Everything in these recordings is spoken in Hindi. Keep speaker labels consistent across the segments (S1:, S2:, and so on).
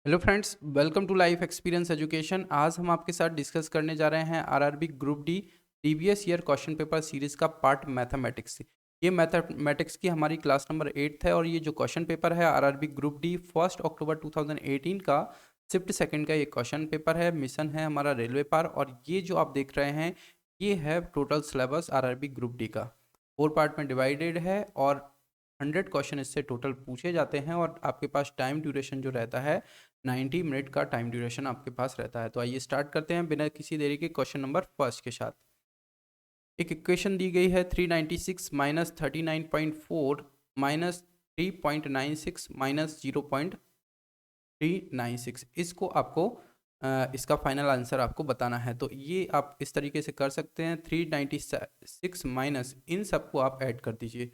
S1: Hello friends, welcome to life experience education. आज हम आपके साथ डिस्कस करने जा रहे हैं RRB group D previous year question paper series का पार्ट मैथमेटिक्स। ये मैथमेटिक्स की हमारी क्लास नंबर 8 है और ये जो क्वेश्चन पेपर है आरआरबी ग्रुप डी 1 अक्टूबर 2018 का शिफ्ट सेकंड का ये क्वेश्चन पेपर है। मिशन है हमारा रेलवे पार और ये जो आप देख रहे हैं ये है total syllabus RRB group D का। 4 पार्ट में डिवाइडेड है और 100 क्वेश्चन इससे टोटल पूछे जाते हैं और आपके पास टाइम ड्यूरेशन जो रहता है 90 मिनट का टाइम ड्यूरेशन आपके पास रहता है। तो आइए स्टार्ट करते हैं बिना किसी देरी के क्वेश्चन नंबर फर्स्ट के साथ। एक इक्वेशन दी गई है 396 माइनस 39.4 माइनस 3.96 माइनस 0.396। इसको आपको इसका फाइनल आंसर आपको बताना है। तो ये आप इस तरीके से कर सकते हैं, 396 माइनस इन सबको आप ऐड कर दीजिए।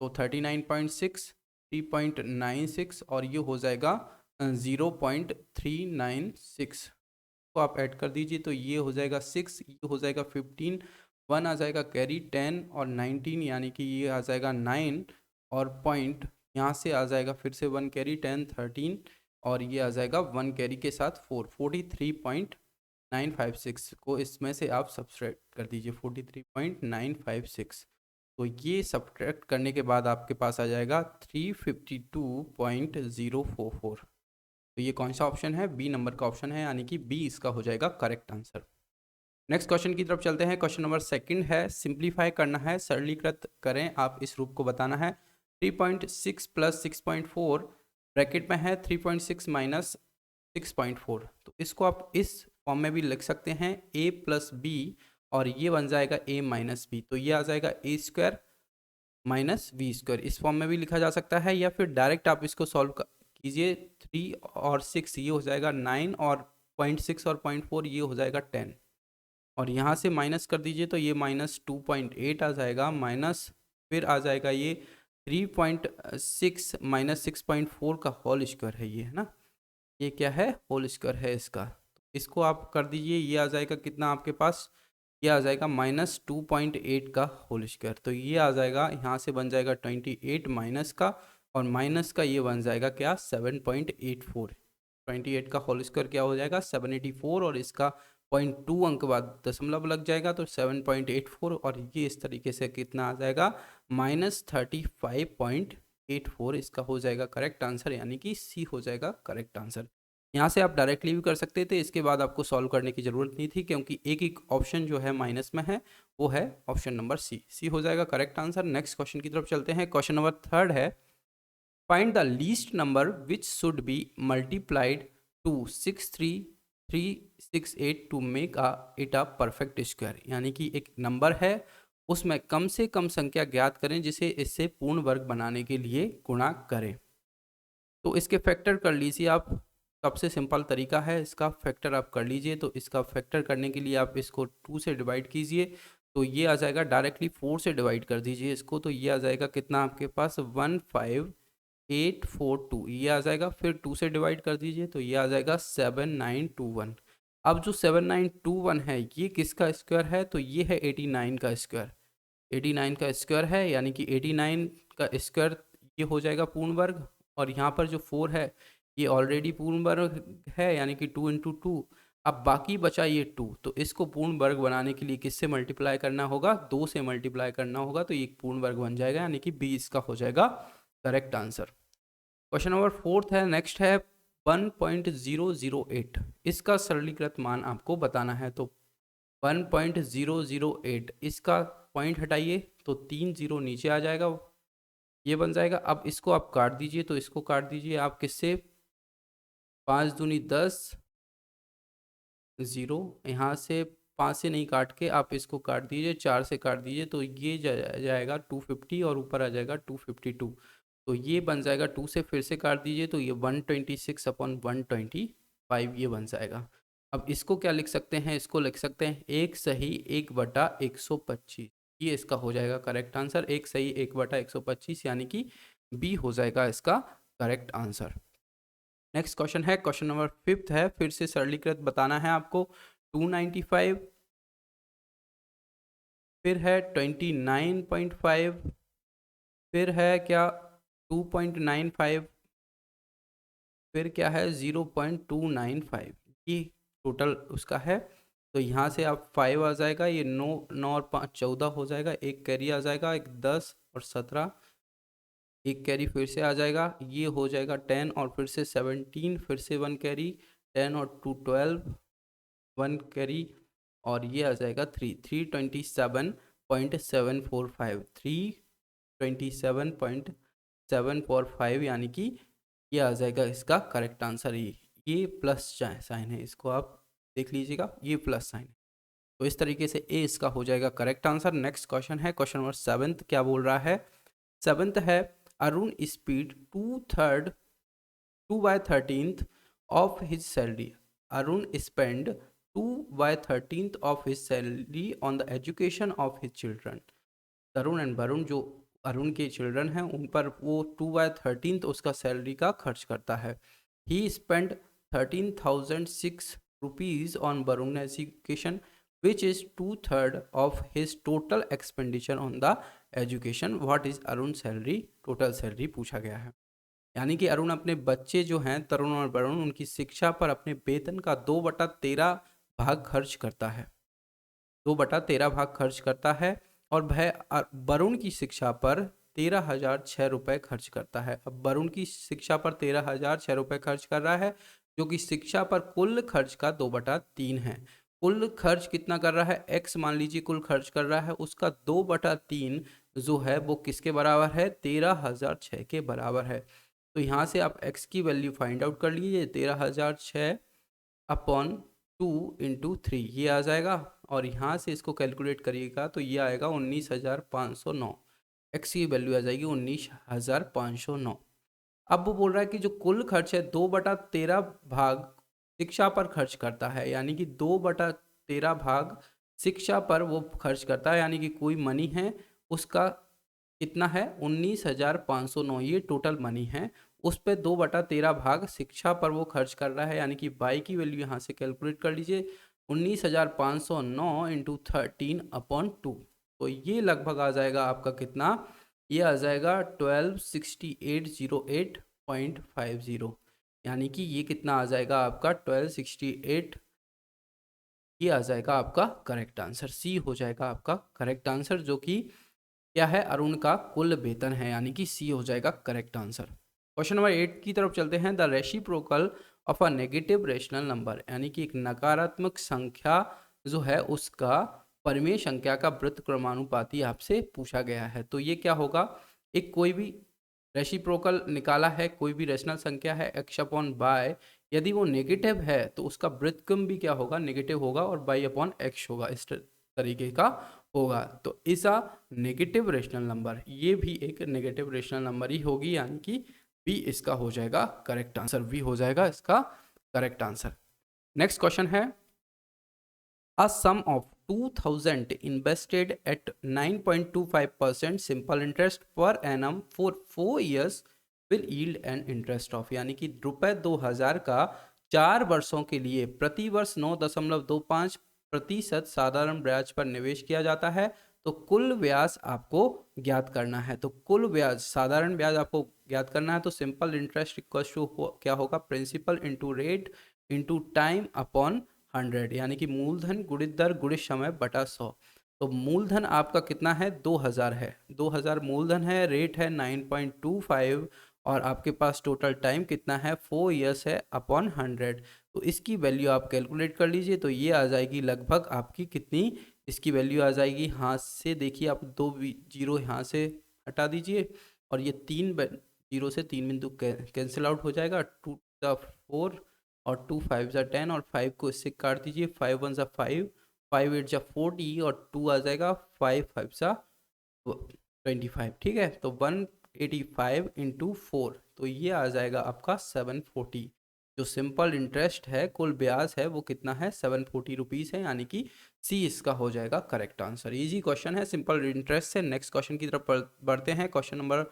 S1: तो 39.6, 3.96 और ये हो जाएगा 0.396 को आप ऐड कर दीजिए। तो ये हो जाएगा 6, ये हो जाएगा 15, 1 आ जाएगा कैरी 10 और 19 यानी कि ये आ जाएगा 9 और पॉइंट यहाँ से आ जाएगा फिर से 1 कैरी 10 13 और ये आ जाएगा 1 कैरी के साथ 4 43.956 को इसमें से आप सब्सट्रैक्ट कर दीजिए 43.956। तो ये सब्ट्रैक्ट करने के बाद आपके पास आ जाएगा 352.044। तो ये कौन सा ऑप्शन है? बी नंबर का ऑप्शन है, यानी कि बी इसका हो जाएगा करेक्ट आंसर। नेक्स्ट क्वेश्चन की तरफ चलते हैं। क्वेश्चन नंबर सेकंड है, सिंप्लीफाई करना है, सरलीकृत करें, आप इस रूप को बताना है। 3.6 प्लस 6.4 ब्रैकेट में है 3.6 माइनस 6.4। तो इसको आप इस फॉर्म में भी लिख सकते हैं a प्लस बी और ये बन जाएगा a माइनस बी। तो ये आ जाएगा a square minus V square, इस फॉर्म में भी लिखा जा सकता है या फिर डायरेक्ट आप इसको सॉल्व कीजिए। 3 और 6 ये हो जाएगा 9 और 0.6 और 0.4 ये हो जाएगा 10 और यहाँ से माइनस कर दीजिए तो ये माइनस 2.8 आ जाएगा, माइनस फिर आ जाएगा ये 3.6 माइनस 6.4 का होल स्क्वायर है ये, है ना। ये क्या है? होल स्क्वायर है इसका। तो इसको आप कर दीजिए, ये आ जाएगा कितना आपके पास? ये आ जाएगा माइनस 2.8 का होल स्क्वायर। तो ये आ जाएगा, यहाँ से बन जाएगा 28 माइनस का और माइनस का ये बन जाएगा क्या? 7.84। 28 का होल स्क्वायर क्या हो जाएगा? 784 और इसका 0.2 अंक बाद दशमलव लग जाएगा तो 7.84 और ये इस तरीके से कितना आ जाएगा? -35.84 इसका हो जाएगा करेक्ट आंसर, यानी कि सी हो जाएगा करेक्ट आंसर। यहाँ से आप डायरेक्टली भी कर सकते थे, इसके बाद आपको सॉल्व करने की ज़रूरत नहीं थी क्योंकि एक एक ऑप्शन जो है माइनस में है, वो है ऑप्शन नंबर सी। सी हो जाएगा करेक्ट आंसर। नेक्स्ट क्वेश्चन की तरफ चलते हैं। क्वेश्चन नंबर थर्ड है, find the least number which should be multiplied to 63368 to make it a perfect square. यानी कि एक नंबर है, उसमें कम से कम संख्या ज्ञात करें जिसे इससे पूर्ण वर्ग बनाने के लिए गुणा करें। तो इसके फैक्टर कर लीजिए आप। सबसे सिंपल तरीका है, इसका फैक्टर आप कर लीजिए। तो इसका फैक्टर करने के लिए आप इसको 2 से डिवाइड कीजिए तो ये आ जाएगा, डायरेक्टली 4 से डिवाइड कर दीजिए इसको तो ये आ जाएगा कितना आपके पास? 15842 ये आ जाएगा। फिर 2 से डिवाइड कर दीजिए तो ये आ जाएगा 7921। अब जो 7921 है ये किसका स्क्वायर है? तो ये है 89 का स्क्वायर। 89 का स्क्वायर है, यानी कि 89 का स्क्वायर ये हो जाएगा पूर्ण वर्ग और यहाँ पर जो 4 है ये ऑलरेडी पूर्ण वर्ग है, यानी कि 2 इंटू 2। अब बाकी बचा ये 2, तो इसको पूर्ण वर्ग बनाने के लिए किससे मल्टीप्लाई करना होगा? 2 से मल्टीप्लाई करना होगा तो ये पूर्ण वर्ग बन जाएगा, यानी कि बी इसका हो जाएगा correct answer. Question number fourth है, नेक्स्ट है 1.008। इसका सरलीकृत मान आपको बताना है। तो 1.008 इसका पॉइंट हटाइए तो 3 जीरो नीचे आ जाएगा, ये बन जाएगा। अब इसको आप काट दीजिए तो इसको काट दीजिए आप किससे? 5 दूनी 10, ज़ीरो यहाँ से 5 से नहीं काट के आप इसको काट दीजिए, 4 से काट दीजिए तो ये जाएगा 250 और ऊपर आ जाएगा 252। तो ये बन जाएगा, 2 से फिर से काट दीजिए तो ये 126/125 ये बन जाएगा। अब इसको क्या लिख सकते हैं? इसको लिख सकते हैं 1 सही 1/125। ये इसका हो जाएगा करेक्ट आंसर, 1 सही 1/125, यानी कि बी हो जाएगा इसका करेक्ट आंसर। नेक्स्ट क्वेश्चन है, क्वेश्चन नंबर फिफ्थ है, फिर से सरलीकृत बताना है आपको। 295, फिर है 29.5, फिर है क्या 2.95, फिर क्या है 0.295, ये टोटल उसका है। तो यहाँ से आप 5 आ जाएगा, ये 9 और 5 14 हो जाएगा, एक कैरी आ जाएगा, एक 10 और 17, एक कैरी फिर से आ जाएगा, ये हो जाएगा 10 और फिर से 17, फिर से 1 कैरी, 10 और 2 12, 1 कैरी, और ये आ जाएगा 327.745, 327.745, यानी कि ये आ जाएगा इसका करेक्ट आंसर। ये प्लस साइन है, इसको आप देख लीजिएगा, ये प्लस साइन है। तो इस तरीके से ए इसका हो जाएगा करेक्ट आंसर। नेक्स्ट क्वेश्चन है क्वेश्चन नंबर 7, क्या बोल रहा है? 7 है Arun speed 2/13 of his salary. Arun spent 2/13 of his salary on the education of his children. Tarun and Varun, जो अरुण के चिल्ड्रन हैं, उन पर वो 2/13 उसका सैलरी का खर्च करता है। He spend 13,006 rupees on Varun education which is 2/3 of his total expenditure on the education. What is Arun salary? Total salary पूछा गया है। यानी कि अरुण अपने बच्चे जो हैं तरुण और वरुण, उनकी शिक्षा पर अपने वेतन का 2/13 भाग खर्च करता है, 2/13 भाग खर्च करता है। और वह वरुण की शिक्षा पर 13,006 रुपये खर्च करता है। अब वरुण की शिक्षा पर 13,006 रुपये खर्च कर रहा है, जो कि शिक्षा पर कुल खर्च का 2/3 है। कुल खर्च कितना कर रहा है? x मान लीजिए कुल खर्च कर रहा है, उसका 2/3 जो है वो किसके बराबर है? 13,006 के बराबर है। तो यहाँ से आप x की वैल्यू फाइंड आउट कर लीजिए, 13,006 अपॉन 2 इंटू 3 ये आ जाएगा, और यहाँ से इसको कैलकुलेट करिएगा तो ये आएगा 19,509। x की वैल्यू आ जाएगी 19,509। अब वो बोल रहा है कि जो कुल खर्च है 2/13 भाग शिक्षा पर खर्च करता है, यानी कि 2/13 भाग शिक्षा पर वो खर्च करता है, यानी कि कोई मनी है उसका कितना है? 19,509, ये टोटल मनी है। उस पर 2/13 भाग शिक्षा पर वो खर्च कर रहा है, यानी कि बाई की वैल्यू यहाँ से कैलकुलेट कर लीजिए, 19,509 इंटू 13/2। तो ये लगभग आ जाएगा आपका कितना? ये आ जाएगा 126808.50, यानी कि ये कितना आ जाएगा आपका 1268, ये आ जाएगा आपका करेक्ट आंसर। सी हो जाएगा आपका करेक्ट आंसर, जो कि क्या है? अरुण का कुल वेतन है, यानी कि सी हो जाएगा करेक्ट आंसर। क्वेश्चन नंबर 8 की तरफ चलते हैं। The reciprocal of a negative rational number, यानी कि एक नकारात्मक संख्या जो है उसका परिमेय संख्या का वृत्त क्रमानुपाती आपसे पूछा गया है। तो ये क्या होगा? एक कोई भी रेसिप्रोकल निकाला है, कोई भी रेशनल संख्या है x/y, यदि वो नेगेटिव है तो उसका व्युत्क्रम भी क्या होगा? नेगेटिव होगा, और y/x होगा, इस तरीके का होगा। तो ऐसा नेगेटिव रेशनल नंबर, ये भी एक नेगेटिव रेशनल नंबर ही होगी, यानी कि बी इसका हो जाएगा करेक्ट आंसर। बी हो जाएगा इसका करेक्ट आंसर। नेक्स्ट क्वेश्चन है a sum of 2,000 invested at 9.25% simple interest per annum for 4 years will yield an interest of, यानी कि ₹2,000 का 4 वर्षों के लिए प्रति वर्ष 9.25% साधारण ब्याज पर निवेश किया जाता है। तो कुल ब्याज आपको ज्ञात करना है। तो कुल ब्याज, साधारण ब्याज आपको ज्ञात करना है। तो सिंपल इंटरेस्ट इक्वल टू क्या होगा? Principal into rate into time upon 100, यानी कि मूलधन गुणित दर गुणित समय बटा 100। तो मूलधन आपका कितना है? 2,000 है, 2,000 मूलधन है, रेट है 9.25, और आपके पास टोटल टाइम कितना है? 4 years है, अपॉन 100। तो इसकी वैल्यू आप कैलकुलेट कर लीजिए, तो ये आ जाएगी लगभग आपकी कितनी? इसकी वैल्यू आ जाएगी, हाथ से देखिए आप, 2 जीरो यहाँ से हटा दीजिए, और ये 3 जीरो से 3 बिंदु कैंसिल आउट हो जाएगा, 2 × 4 और 2 × 5 = 10, और 5 को इससे काट दीजिए, 5 × 1 = 5, 5 × 8 = 40, और 2 आ जाएगा, 5 × 5 = 25। ठीक है, तो 185 इंटू 4, तो ये आ जाएगा आपका 740। जो सिंपल इंटरेस्ट है, कुल ब्याज है, वो कितना है? 740 रुपीज़ है, यानी कि सी इसका हो जाएगा करेक्ट आंसर। इजी क्वेश्चन है सिंपल इंटरेस्ट से। नेक्स्ट क्वेश्चन की तरफ बढ़ते हैं। क्वेश्चन नंबर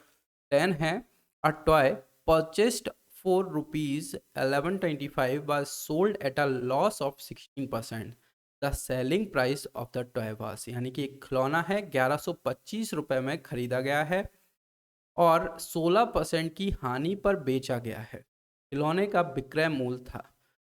S1: 10 है a toy purchased for ₹1125 was sold at a loss of 16%. The selling price of the toy was, यानी कि एक खिलौना है 1125 रुपये में खरीदा गया है और 16% की हानि पर बेचा गया है। खिलौने का विक्रय मूल्य था।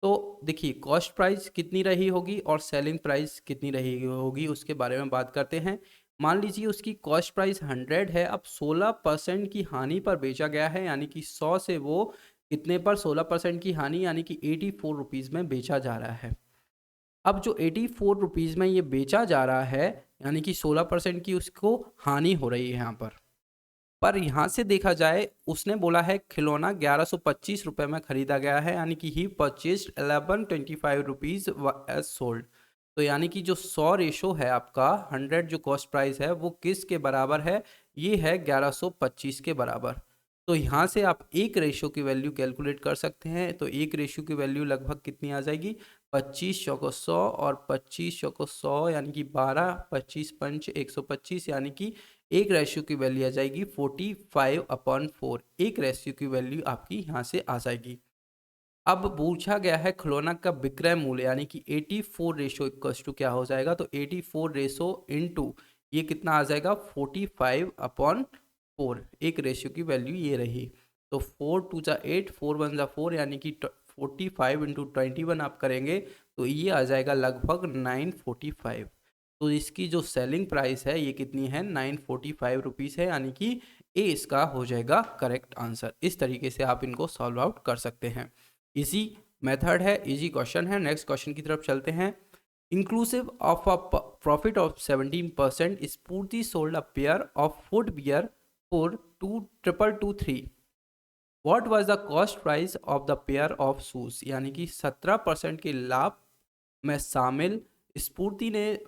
S1: तो देखिए कॉस्ट प्राइस कितनी रही होगी और सेलिंग प्राइस कितनी रही होगी उसके बारे में बात करते हैं। मान लीजिए उसकी कॉस्ट प्राइस 100 है, अब 16% की हानि पर बेचा गया है, यानी कि 100 से वो कितने पर 16% की हानि यानी कि 84 रुपीज़ में बेचा जा रहा है। अब जो 84 रुपीज़ में ये बेचा जा रहा है यानी कि 16% की उसको हानि हो रही है यहाँ पर यहाँ से देखा जाए उसने बोला है खिलौना 1125 रुपये में खरीदा गया है, यानी कि ही परचेज्ड 1125 रुपीज़ एज सोल्ड। तो यानी कि जो 100 रेशो है आपका 100 जो कॉस्ट प्राइस है वो किस के बराबर है, ये है 1125 के बराबर। तो यहाँ से आप एक रेशो की वैल्यू कैलकुलेट कर सकते हैं। तो एक रेशो की वैल्यू लगभग कितनी आ जाएगी, 25 चौको 100 और 25 चौको 100 यानी कि 12, 25 पंच 125 यानी कि एक रेशियो की वैल्यू आ जाएगी 45/4। एक रेशियो की वैल्यू आपकी यहाँ से आ जाएगी। अब पूछा गया है खिलौना का विक्रय मूल्य यानी कि 84 रेशो इक्वल्स टू क्या हो जाएगा, तो 84 रेशो इनटू ये कितना आ जाएगा 45/4। एक रेशियो की वैल्यू ये रही। तो 4 2 जा 8, 4 1 जा 4 यानी कि 45 इंटू 21 आप करेंगे तो ये आ जाएगा लगभग 945। तो इसकी जो सेलिंग प्राइस है ये कितनी है 945 रुपीज़ है, यानी कि ए इसका हो जाएगा करेक्ट आंसर। इस तरीके से आप इनको सॉल्व आउट कर सकते हैं। इजी मेथड है, इजी क्वेश्चन है। नेक्स्ट क्वेश्चन की तरफ चलते हैं। Inclusive of a profit of 17% स्फूर्ति sold a pair of footwear for 2223। What was the cost price of the pair of shoes, यानी कि 17% के लाभ में शामिल स्फूर्ति ने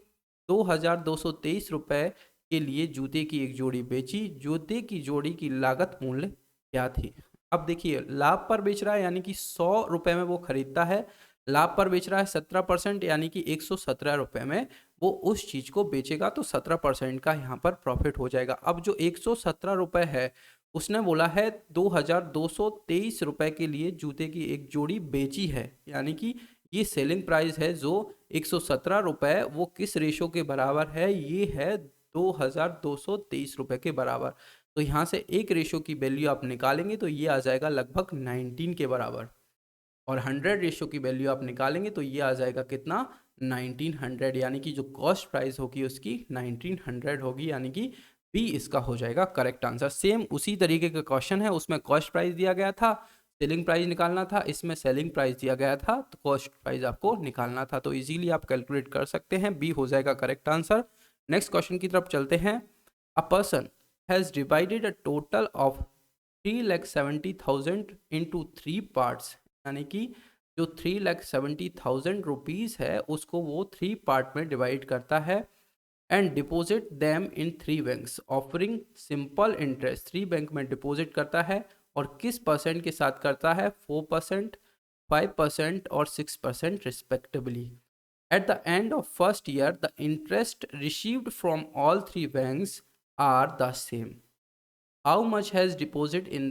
S1: 2223 रुपये के लिए जूते की एक जोड़ी बेची। जूते की जोड़ी की लागत मूल्य क्या थी। अब देखिए लाभ पर बेच रहा है यानी कि 100 रुपये में वो खरीदता है, लाभ पर बेच रहा है 17% यानी कि 117 रुपये में वो उस चीज़ को बेचेगा, तो 17% का यहाँ पर प्रॉफिट हो जाएगा। अब जो 117 रुपये है उसने बोला है 2223 रुपये के लिए जूते की एक जोड़ी बेची है, यानी कि ये सेलिंग प्राइस है जो 117 रुपये, वो किस रेशो के बराबर है, ये है 2223 रुपये के बराबर। तो यहाँ से एक रेशो की वैल्यू आप निकालेंगे तो ये आ जाएगा लगभग 19 के बराबर, और 100 रेशो की वैल्यू आप निकालेंगे तो ये आ जाएगा कितना 1900, यानी कि जो कॉस्ट प्राइस होगी उसकी 1900 होगी, यानी कि बी इसका हो जाएगा करेक्ट आंसर। सेम उसी तरीके का क्वेश्चन है, उसमें कॉस्ट प्राइस दिया गया था, सेलिंग प्राइस निकालना था, इसमें सेलिंग प्राइस दिया गया था तो कॉस्ट प्राइस आपको निकालना था। तो इजीली आप कैलकुलेट कर सकते हैं, बी हो जाएगा करेक्ट आंसर। नेक्स्ट क्वेश्चन की तरफ चलते हैं। A person has divided a total of 3,70,000 into 3 parts, यानी कि जो 3,70,000 रुपीज़ है उसको वो 3 पार्ट में डिवाइड करता है and deposit them in 3 banks offering simple interest. 3 bank में डिपॉजिट करता है और किस परसेंट के साथ करता है, 4%, 5% और 6% respectively. At the end of first year the interest received from all 3 banks are the same. How much has deposit in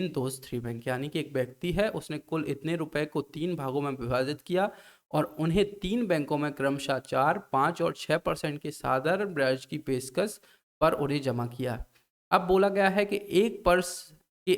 S1: those 3 bank, यानी कि एक व्यक्ति है उसने कुल इतने रुपए को 3 भागों में विभाजित किया और उन्हें 3 बैंकों में क्रमशः 4, 5 और 6% के साधारण ब्याज की पेशकश पर उन्हें जमा किया। अब बोला गया है कि एक वर्ष के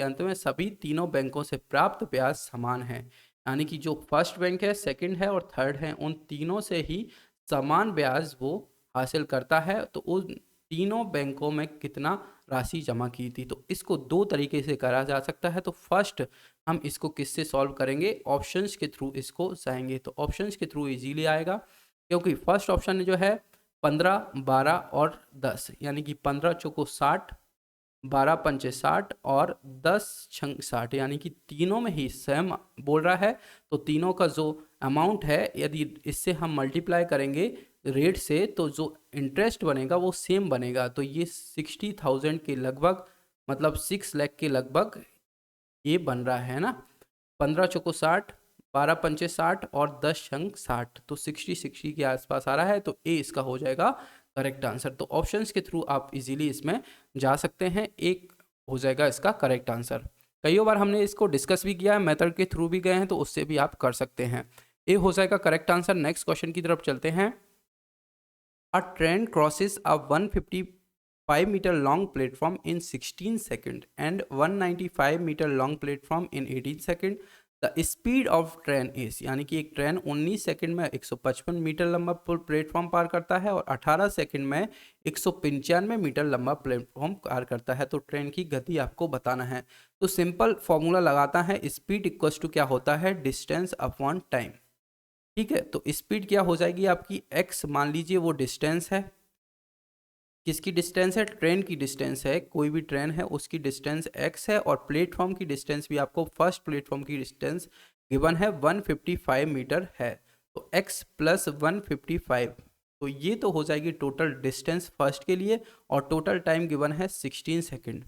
S1: अंत में सभी तीनों बैंकों से प्राप्त ब्याज समान है, यानी कि जो फर्स्ट बैंक है, सेकंड है और थर्ड है, उन तीनों से ही समान ब्याज वो हासिल करता है। तो उन तीनों बैंकों में कितना राशि जमा की थी, तो इसको 2 तरीके से करा जा सकता है। तो फर्स्ट हम इसको किससे सॉल्व करेंगे, ऑप्शंस के थ्रू इसको जाएंगे। तो ऑप्शंस के थ्रू इजीली आएगा, क्योंकि फर्स्ट ऑप्शन जो है 15, 12 और 10, यानी कि 15 चौको 60, 12 पंचे 60 और 10 छंग 60, यानी कि तीनों में ही सेम बोल रहा है। तो तीनों का जो अमाउंट है यदि इससे हम मल्टीप्लाई करेंगे रेट से तो जो इंटरेस्ट बनेगा वो सेम बनेगा। तो ये 60,000 के लगभग, मतलब 6 लाख के लगभग ये बन रहा है ना। 15 चौको 60, 12 पंचे 60 और 10 छंग 60, तो 60 के आसपास आ रहा है। तो ए इसका हो जाएगा करेक्ट आंसर। तो ऑप्शंस के थ्रू आप इजीली इसमें जा सकते हैं, एक हो जाएगा इसका करेक्ट आंसर। कई बार हमने इसको डिस्कस भी किया है, मेथड के थ्रू भी गए हैं, तो उससे भी आप कर सकते हैं। ए हो जाएगा करेक्ट आंसर। नेक्स्ट क्वेश्चन की तरफ चलते हैं। A train crosses a 150 5 meter long platform in 16 seconds and 195 meter long platform in 18 seconds. The speed of train is, यानी कि एक ट्रेन 19 सेकंड में 155 मीटर लंबा प्लेटफॉर्म पार करता है और 18 सेकंड में 195 मीटर लंबा प्लेटफॉर्म पार करता है। तो ट्रेन की गति आपको बताना है। तो सिंपल फॉर्मूला लगाता है, स्पीड इक्वल्स टू क्या होता है, डिस्टेंस अपॉन टाइम। ठीक है, तो स्पीड क्या हो जाएगी आपकी, एक्स मान लीजिए वो डिस्टेंस है, किसकी डिस्टेंस है, ट्रेन की डिस्टेंस है, कोई भी ट्रेन है उसकी डिस्टेंस x है, और प्लेटफॉर्म की डिस्टेंस भी आपको फर्स्ट प्लेटफॉर्म की डिस्टेंस गिवन है 155 मीटर है। तो x प्लस 155, तो ये तो हो जाएगी टोटल डिस्टेंस फर्स्ट के लिए, और टोटल टाइम गिवन है 16 सेकेंड।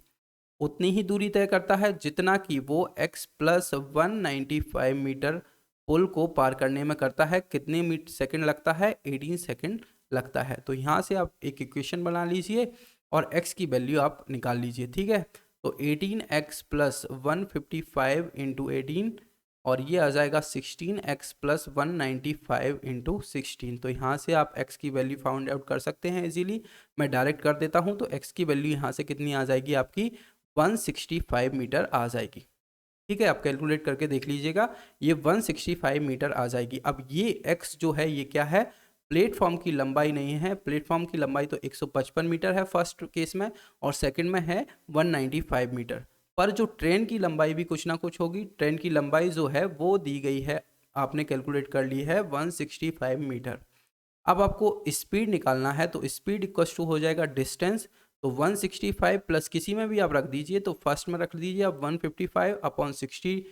S1: उतनी ही दूरी तय करता है जितना कि वो x प्लस 195 मीटर पुल को पार करने में करता है। कितने सेकंड लगता है, 18 सेकंड लगता है। तो यहाँ से आप एक इक्वेशन बना लीजिए और x की वैल्यू आप निकाल लीजिए। ठीक है, तो 18x प्लस 155 इंटू 18, और ये आ जाएगा 16x प्लस 195 इंटू 16। तो यहाँ से आप x की वैल्यू फाउंड आउट कर सकते हैं इजीली। मैं डायरेक्ट कर देता हूँ, तो x की वैल्यू यहाँ से कितनी आ जाएगी आपकी, 165 मीटर आ जाएगी। ठीक है, आप कैलकुलेट करके देख लीजिएगा, ये 165 मीटर आ जाएगी। अब ये x जो है ये क्या है, प्लेटफॉर्म की लंबाई नहीं है। प्लेटफॉर्म की लंबाई तो 155 मीटर है फर्स्ट केस में, और सेकंड में है 195 मीटर। पर जो ट्रेन की लंबाई भी कुछ ना कुछ होगी। ट्रेन की लंबाई जो है वो दी गई है, आपने कैलकुलेट कर ली है 165 मीटर। अब आपको स्पीड निकालना है, तो स्पीड इक्वल टू हो जाएगा डिस्टेंस। तो 165 प्लस किसी में भी आप रख दीजिए, तो फर्स्ट में रख दीजिए आप 155 अपॉन 60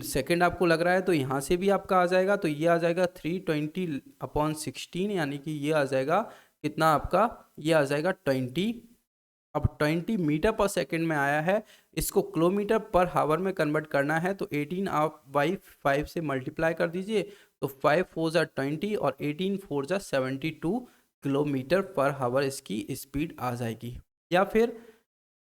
S1: सेकेंड आपको लग रहा है, तो यहाँ से भी आपका आ जाएगा, तो ये आ जाएगा 320 अपॉन 16, यानी कि ये आ जाएगा कितना आपका, ये आ जाएगा 20। अब 20 मीटर पर सेकंड में आया है, इसको किलोमीटर पर हावर में कन्वर्ट करना है, तो 18 आप बाई 5 से मल्टीप्लाई कर दीजिए, तो 5 4 ज़ा 20 और 18 4 ज़ा 72 किलोमीटर पर हावर इसकी स्पीड आ जाएगी। या फिर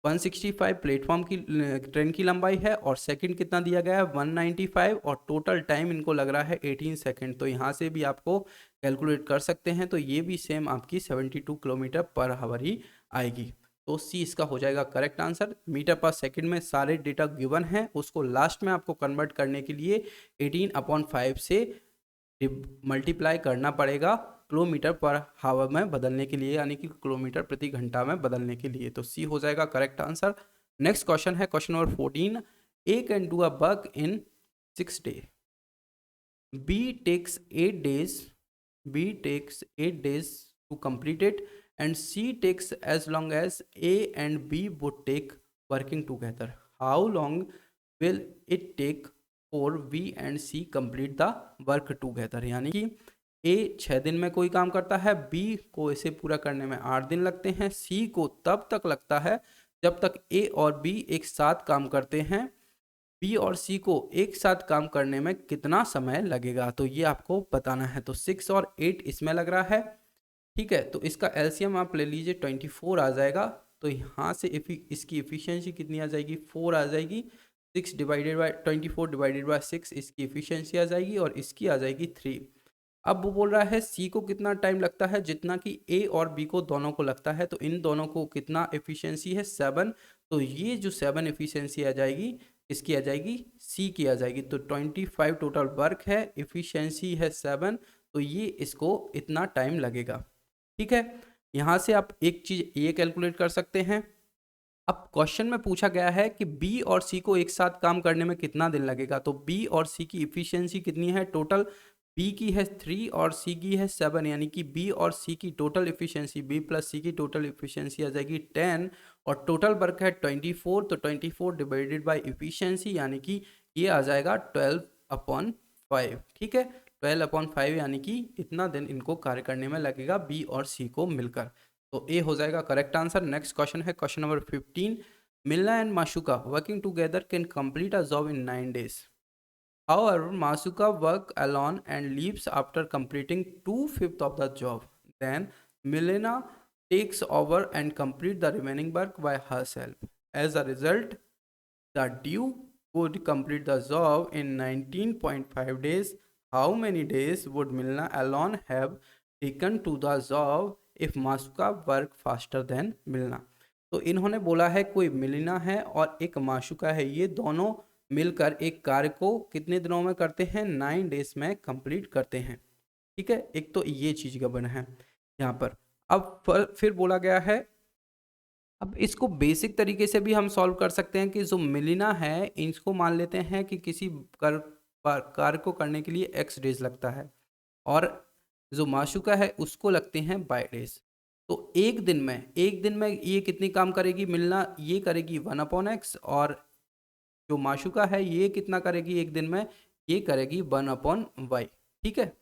S1: 165 प्लेटफॉर्म की ट्रेन की लंबाई है, और सेकंड कितना दिया गया है 195, और टोटल टाइम इनको लग रहा है 18 सेकंड। तो यहाँ से भी आपको कैलकुलेट कर सकते हैं, तो ये भी सेम आपकी 72 किलोमीटर पर हावर ही आएगी। तो सी इसका हो जाएगा करेक्ट आंसर। मीटर पर सेकंड में सारे डेटा गिवन हैं, उसको लास्ट में आपको कन्वर्ट करने के लिए 18/5 से मल्टीप्लाई करना पड़ेगा किलोमीटर पर हावर में बदलने के लिए, यानी कि किलोमीटर प्रति घंटा में बदलने के लिए। तो सी हो जाएगा करेक्ट आंसर। नेक्स्ट क्वेश्चन है question number 14। A can do a work in 6 days, B takes 8 days to complete it, and C takes as long as A and B would take working together. How long will it take for B and C complete the work together? यानी कि A 6 दिन में कोई काम करता है, B को इसे पूरा करने में 8 दिन लगते हैं, C को तब तक लगता है जब तक A और B एक साथ काम करते हैं। बी और सी को एक साथ काम करने में कितना समय लगेगा, तो ये आपको बताना है। तो 6 और 8 इसमें लग रहा है। ठीक है, तो इसका एलसीएम आप ले लीजिए, 24 आ जाएगा। तो यहाँ से इसकी एफिशिएंसी कितनी आ जाएगी, 4 आ जाएगी। 6 डिवाइडेड बाय 24 डिवाइडेड बाय 6 इसकी एफिशिएंसी आ जाएगी, और इसकी आ जाएगी 3। अब वो बोल रहा है सी को कितना टाइम लगता है, जितना कि ए और बी को दोनों को लगता है। तो इन दोनों को कितना एफिशिएंसी है, 7। तो ये जो 7 एफिशिएंसी आ जाएगी, इसकी आ जाएगी सी की आ जाएगी। तो 25 टोटल वर्क है, एफिशिएंसी है 7, तो ये इसको इतना टाइम लगेगा। ठीक है, यहाँ से आप एक चीज़ ये कैलकुलेट कर सकते हैं। अब क्वेश्चन में पूछा गया है कि बी और सी को एक साथ काम करने में कितना दिन लगेगा। तो बी और सी की इफिशियंसी कितनी है, टोटल बी की है 3 और सी की है 7, यानी कि बी और सी की टोटल इफिशियंसी, बी प्लस सी की टोटल इफिशियंसी आ जाएगी 10, और टोटल वर्क है 24। तो 24 डिवाइडेड बाय इफिशियंसी, यानी कि ये आ जाएगा 12/5। ठीक है, 12/5, यानी कि इतना दिन इनको कार्य करने में लगेगा बी और सी को मिलकर। तो ए हो जाएगा करेक्ट आंसर। नेक्स्ट क्वेश्चन है question number 15। Milna and Mashuka working together can complete a job in 9 days. However, Masuka works alone and leaves after completing 2/5 of the job. Then Milena takes over and complete the remaining work by herself. As a result, the duo would complete the job in 19.5 days. How many days would Milena alone have taken to the job if Mashuka work faster than Milna. तो इन्होंने बोला है कोई मिलना है और एक माशुका है, ये दोनों मिलकर एक कार्य को कितने दिनों में करते हैं, 9 डेज में कंप्लीट करते हैं। ठीक है, एक तो ये चीज गबन है यहाँ पर। अब फिर बोला गया है, अब इसको बेसिक तरीके से भी हम सॉल्व कर सकते हैं कि जो मिलना है इसको मान लेते हैं कि किसी कार्य को करने के लिए x डेज लगता है और जो माशुका है उसको लगते हैं बाय डेज। तो एक दिन में ये कितनी काम करेगी, मिलना ये करेगी 1/x और जो माशुका है ये कितना करेगी एक दिन में, ये करेगी 1/y। ठीक है,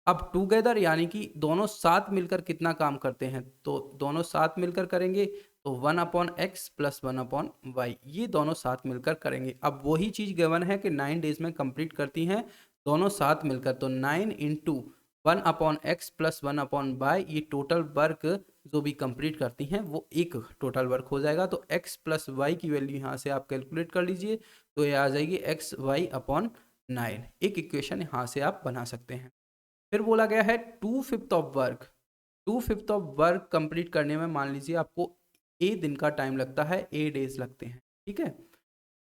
S1: अब टुगेदर यानी कि दोनों साथ मिलकर कितना काम करते हैं, तो दोनों साथ मिलकर करेंगे तो 1/x प्लस 1/y, ये दोनों साथ मिलकर करेंगे। अब वही चीज गिवन है कि 9 डेज में कंप्लीट करती हैं दोनों साथ मिलकर, तो 9 इंटू 1/x प्लस 1/y, ये टोटल वर्क जो भी कंप्लीट करती हैं वो एक टोटल वर्क हो जाएगा। तो x प्लस वाई की वैल्यू यहाँ से आप कैलकुलेट कर लीजिए, तो ये आ जाएगी xy/9। एक इक्वेशन यहाँ से आप बना सकते हैं। फिर बोला गया है 2/5 of work, 2/5 of work complete करने में मान लीजिए आपको a दिन का टाइम लगता है, a डेज लगते हैं। ठीक है,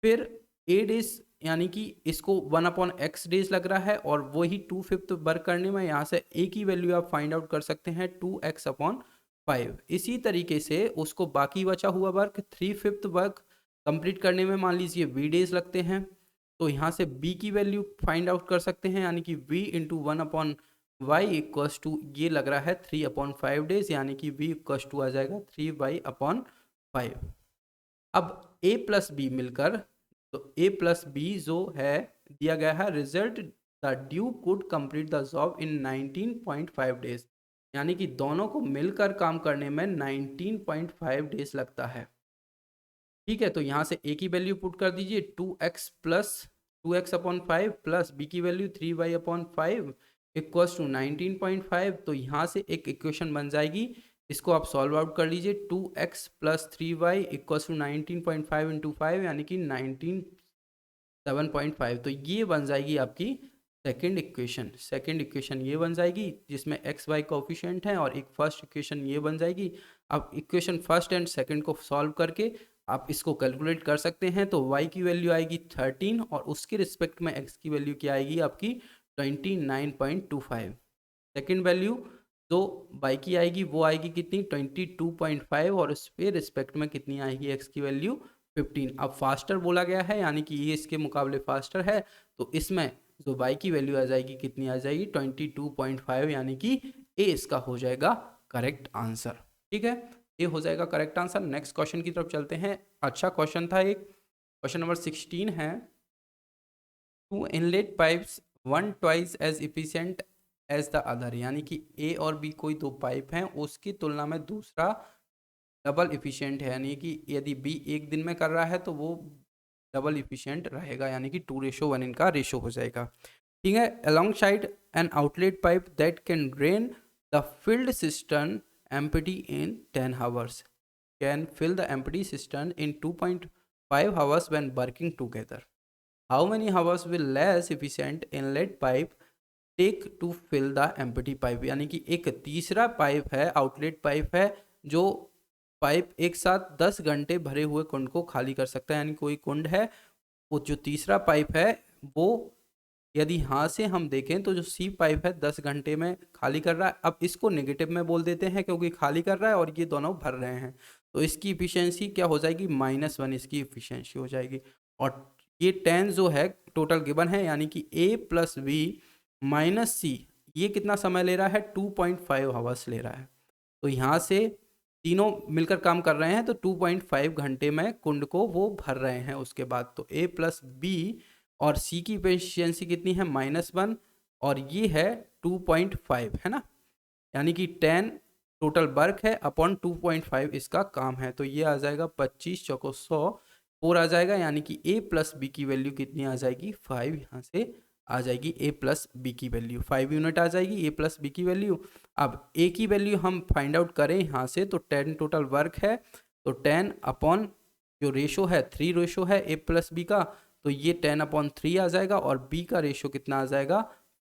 S1: फिर a डेज यानी कि इसको 1/x डेज लग रहा है और वही 2/5 वर्क करने में यहाँ से a की वैल्यू आप फाइंड आउट कर सकते हैं 2x/5। इसी तरीके से उसको बाकी बचा हुआ वर्क 3/5 वर्क कंप्लीट करने में मान लीजिए v डेज लगते हैं, तो यहाँ से b की वैल्यू फाइंड आउट कर सकते हैं, यानी कि v into 1/y equals to ये लग रहा है 3/5 डेज, यानी कि v इक्वल्स टू आ जाएगा 3y/5। अब a प्लस बी मिलकर, तो a प्लस बी जो है दिया गया है, result the due could complete the job in 19.5 days, यानी कि दोनों को मिलकर काम करने में 19.5 डेज लगता है। ठीक है, तो यहाँ से a की वैल्यू पुट कर दीजिए 2x plus 2x/5 plus b की वैल्यू 3y/5 इक्वल्स टू 19.5। तो यहाँ से एक इक्वेशन बन जाएगी, इसको आप सॉल्व आउट कर लीजिए, 2x plus 3y equals to 19.5 into 5 यानी कि 7.5। तो ये बन जाएगी आपकी सेकेंड इक्वेशन ये बन जाएगी जिसमें एक्स वाई कोफिशिएंट है, और एक फर्स्ट इक्वेशन ये बन जाएगी। अब इक्वेशन फर्स्ट एंड सेकंड को सॉल्व करके आप इसको कैलकुलेट कर सकते हैं, तो y की वैल्यू आएगी 13 और उसके रिस्पेक्ट में x की वैल्यू क्या आएगी आपकी 29.25। सेकंड वैल्यू जो y की आएगी वो आएगी कितनी 22.5 और उसके रिस्पेक्ट में कितनी आएगी x की वैल्यू 15। अब फास्टर बोला गया है यानी कि ये इसके मुकाबले फास्टर है, तो इसमें जो y की वैल्यू आ जाएगी कितनी आ जाएगी 22.5, यानी कि a इसका हो जाएगा करेक्ट आंसर। ठीक है, ये हो जाएगा करेक्ट आंसर। नेक्स्ट क्वेश्चन की तरफ चलते हैं। अच्छा क्वेश्चन था एक, क्वेश्चन नंबर 16 है, 2 inlet pipes one twice as efficient as the other, यानी कि ए और बी कोई दो पाइप हैं, उसकी तुलना में दूसरा डबल इफिशिएंट है, यानी कि यदि बी एक दिन में कर रहा है तो वो डबल इफिशिएंट रहेगा, यानी कि 2:1 इनका रेशो हो जाएगा। ठीक है, along side an outlet pipe that can drain the field system empty in 10 hours can fill the empty cistern in 2.5 hours when working together. How many hours will less efficient inlet pipe take to fill the empty pipe? यानी कि एक तीसरा पाइप है, आउटलेट पाइप है, जो पाइप एक साथ 10 घंटे भरे हुए कुंड को खाली कर सकता है। यानी कोई कुंड है, वो जो तीसरा पाइप है वो यदि यहाँ से हम देखें तो जो सी पाइप है 10 घंटे में खाली कर रहा है। अब इसको नेगेटिव में बोल देते हैं क्योंकि खाली कर रहा है और ये दोनों भर रहे हैं, तो इसकी इफिशियंसी क्या हो जाएगी -1 इसकी इफिशियंसी हो जाएगी। और ये 10 जो है टोटल गिवन है, यानी कि a प्लस बी माइनस सी, ये कितना समय ले रहा है 2.5 आवर्स ले रहा है। तो यहाँ से तीनों मिलकर काम कर रहे हैं तो 2.5 घंटे में कुंड को वो भर रहे हैं। उसके बाद तो a प्लस बी और C की एफिशिएंसी कितनी है -1 और ये है 2.5 है ना, यानी कि 10 टोटल वर्क है अपॉन 2.5 इसका काम है, तो ये आ जाएगा 25 चौको 100 4 आ जाएगा, यानी कि a प्लस बी की वैल्यू कितनी आ जाएगी 5, यहाँ से आ जाएगी a प्लस बी की वैल्यू 5 यूनिट आ जाएगी a प्लस बी की वैल्यू। अब a की वैल्यू हम फाइंड आउट करें यहाँ से, तो 10 टोटल वर्क है, तो 10 अपॉन जो रेशो है 3 रेशो है a प्लस बी का, तो ये 10/3 आ जाएगा और b का रेशो कितना आ जाएगा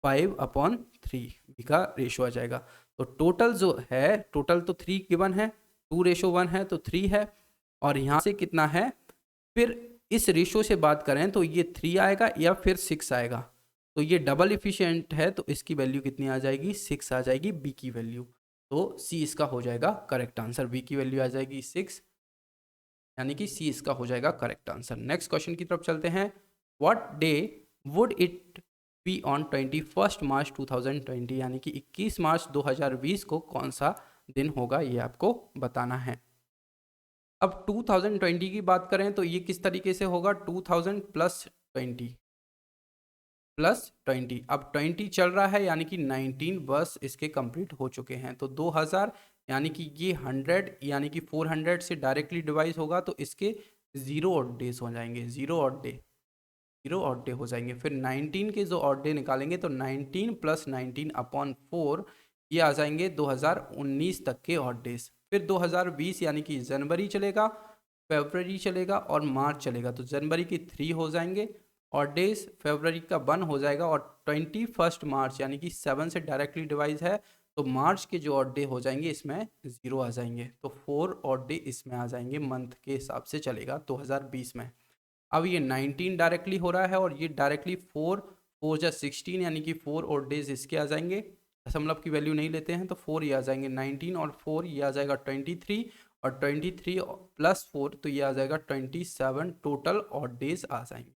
S1: 5/3 b का रेशो आ जाएगा। तो टोटल जो है, टोटल तो 3 गिवन है, 2:1 है तो 3 है, और यहाँ से कितना है, फिर इस रेशो से बात करें तो ये 3 आएगा या फिर 6 आएगा। तो ये डबल इफिशियंट है तो इसकी वैल्यू कितनी आ जाएगी, 6 आ जाएगी बी की वैल्यू। तो सी इसका हो जाएगा करेक्ट आंसर, बी की वैल्यू आ जाएगी 6, यानी कि सी इसका हो जाएगा करेक्ट आंसर। नेक्स्ट क्वेश्चन की तरफ चलते हैं। What day would it be on 21 मार्च 2020, यानी कि 21 मार्च 2020 को कौन सा दिन होगा, ये आपको बताना है। अब 2020 की बात करें तो ये किस तरीके से होगा, 2000 प्लस 20 प्लस 20, अब 20 चल रहा है यानी कि 19 बस इसके कंप्लीट हो चुके हैं, तो 2000 यानी कि ये 100 यानी कि 400 से डायरेक्टली डिवाइड होगा तो इसके 0 ऑड डेज हो जाएंगे, 0 ऑड डे, 0 ऑड डे हो जाएंगे। फिर 19 के जो ऑड डे निकालेंगे तो 19 प्लस 19 अपॉन 4, ये आ जाएंगे 2019 तक के ऑड डेज। फिर 2020 यानी कि जनवरी चलेगा, फरवरी चलेगा और मार्च चलेगा, तो जनवरी की 3 हो जाएंगे ऑड डेज, फरवरी का 1 हो जाएगा, और 21 मार्च यानी कि 7 से डायरेक्टली डिवाइड है तो मार्च के जो ऑड डे हो जाएंगे इसमें 0 आ जाएंगे, तो 4 ऑड डे इसमें आ जाएंगे, मंथ के हिसाब से चलेगा 2020 में। अब ये 19 डायरेक्टली हो रहा है और ये डायरेक्टली 4 जा 16 यानी कि 4 ऑड डेज इसके आ जाएंगे, दशमलव की वैल्यू नहीं लेते हैं तो 4 ये आ जाएंगे, 19 और 4 ये आ जाएगा 23, और 23 प्लस 4 तो ये आ जाएगा 27, टोटल ऑड डेज आ जाएंगे,